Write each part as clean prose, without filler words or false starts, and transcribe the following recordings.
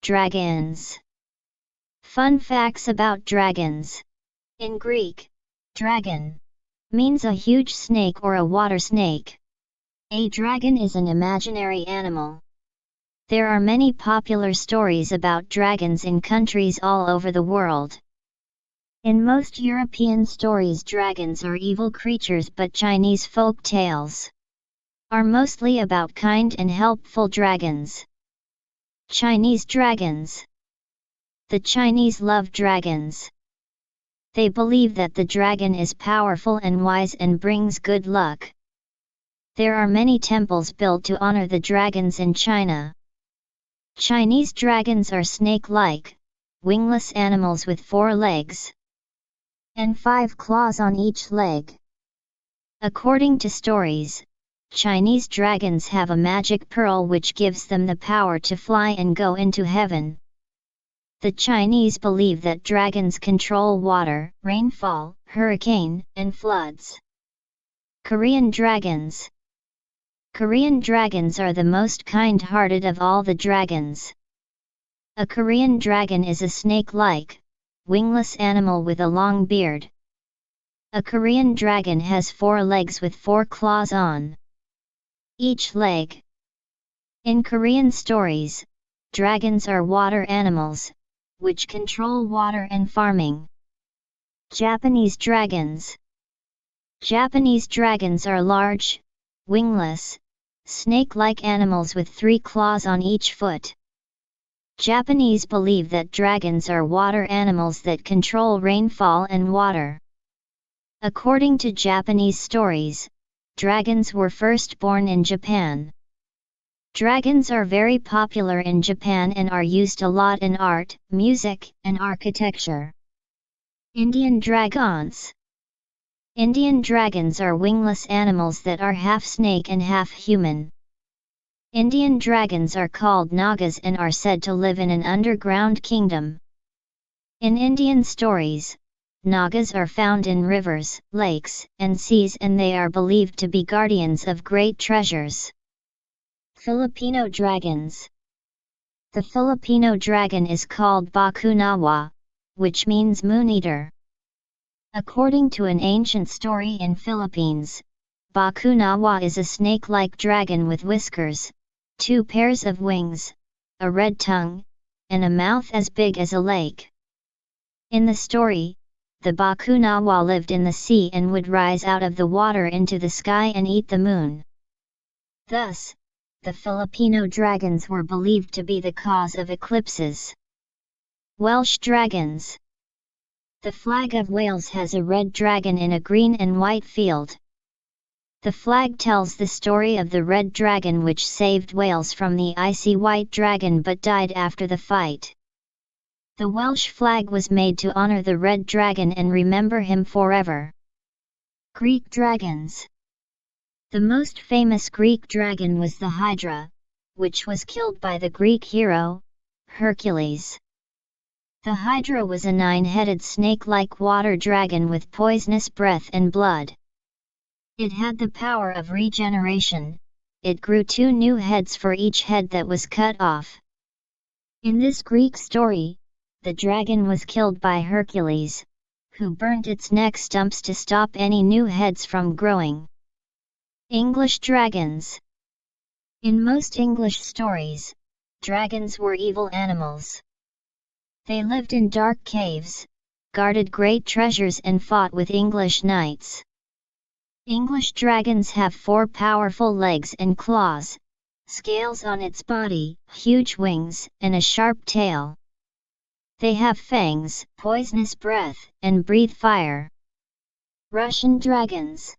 Dragons. Fun facts about dragons. In Greek, dragon means a huge snake or a water snake. A dragon is an imaginary animal. There are many popular stories about dragons in countries all over the world. In most European stories, dragons are evil creatures, but Chinese folk tales are mostly about kind and helpful dragons. Chinese dragons. The Chinese love dragons. They believe that the dragon is powerful and wise and brings good luck. There are many temples built to honor the dragons in China. Chinese dragons are snake-like, wingless animals with 4 legs and 5 claws on each leg. According to stories, Chinese dragons have a magic pearl which gives them the power to fly and go into heaven. The Chinese believe that dragons control water, rainfall, hurricane, and floods. Korean dragons. Korean dragons are the most kind-hearted of all the dragons. A Korean dragon is a snake-like, wingless animal with a long beard. A Korean dragon has 4 legs with 4 claws on each leg. In Korean stories, dragons are water animals, which control water and farming. Japanese dragons. Japanese dragons are large, wingless, snake-like animals with 3 claws on each foot. Japanese believe that dragons are water animals that control rainfall and water. According to Japanese stories, dragons were first born in Japan. Dragons are very popular in Japan and are used a lot in art, music, and architecture. Indian dragons. Indian dragons are wingless animals that are half snake and half human. Indian dragons are called Nagas and are said to live in an underground kingdom. In Indian stories, Nagas are found in rivers, lakes, and seas, and they are believed to be guardians of great treasures. Filipino dragons. The Filipino dragon is called Bakunawa, which means moon-eater. According to an ancient story in Philippines, Bakunawa is a snake-like dragon with whiskers, 2 pairs of wings, a red tongue, and a mouth as big as a lake. In the story, the Bakunawa lived in the sea and would rise out of the water into the sky and eat the moon. Thus, the Filipino dragons were believed to be the cause of eclipses. Welsh dragons. The flag of Wales has a red dragon in a green and white field. The flag tells the story of the red dragon which saved Wales from the icy white dragon but died after the fight. The Welsh flag was made to honor the red dragon and remember him forever. Greek dragons. The most famous Greek dragon was the Hydra, which was killed by the Greek hero, Hercules. The Hydra was a 9-headed snake-like water dragon with poisonous breath and blood. It had the power of regeneration. It grew 2 new heads for each head that was cut off. In this Greek story, the dragon was killed by Hercules, who burnt its neck stumps to stop any new heads from growing. English dragons. In most English stories, dragons were evil animals. They lived in dark caves, guarded great treasures and fought with English knights. English dragons have 4 powerful legs and claws, scales on its body, huge wings, and a sharp tail. They have fangs, poisonous breath, and breathe fire. Russian dragons.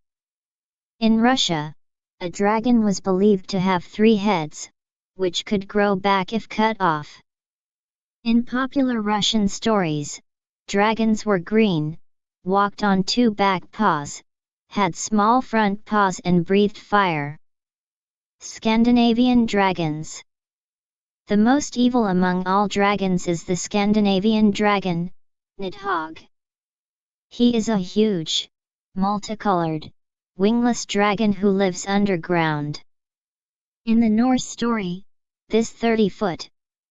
In Russia, a dragon was believed to have 3 heads, which could grow back if cut off. In popular Russian stories, dragons were green, walked on 2 back paws, had small front paws and breathed fire. Scandinavian dragons. The most evil among all dragons is the Scandinavian dragon, Nidhogg. He is a huge, multicolored, wingless dragon who lives underground. In the Norse story, this 30-foot,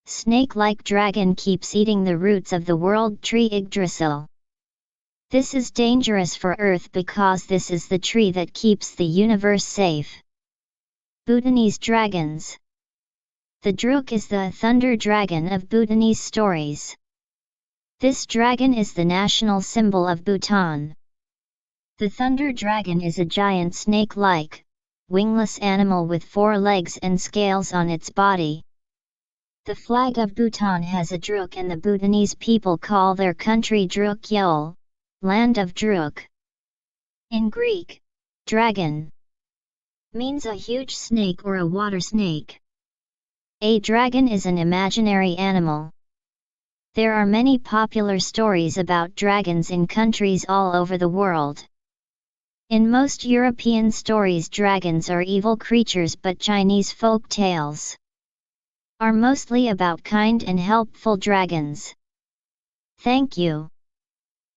snake-like dragon keeps eating the roots of the world tree Yggdrasil. This is dangerous for Earth because this is the tree that keeps the universe safe. Bhutanese dragons. The Druk is the thunder dragon of Bhutanese stories. This dragon is the national symbol of Bhutan. The thunder dragon is a giant snake-like, wingless animal with 4 legs and scales on its body. The flag of Bhutan has a Druk, and the Bhutanese people call their country Druk Yul, land of Druk. In Greek, dragon means a huge snake or a water snake. A dragon is an imaginary animal. There are many popular stories about dragons in countries all over the world. In most European stories, dragons are evil creatures, but Chinese folk tales are mostly about kind and helpful dragons. Thank you.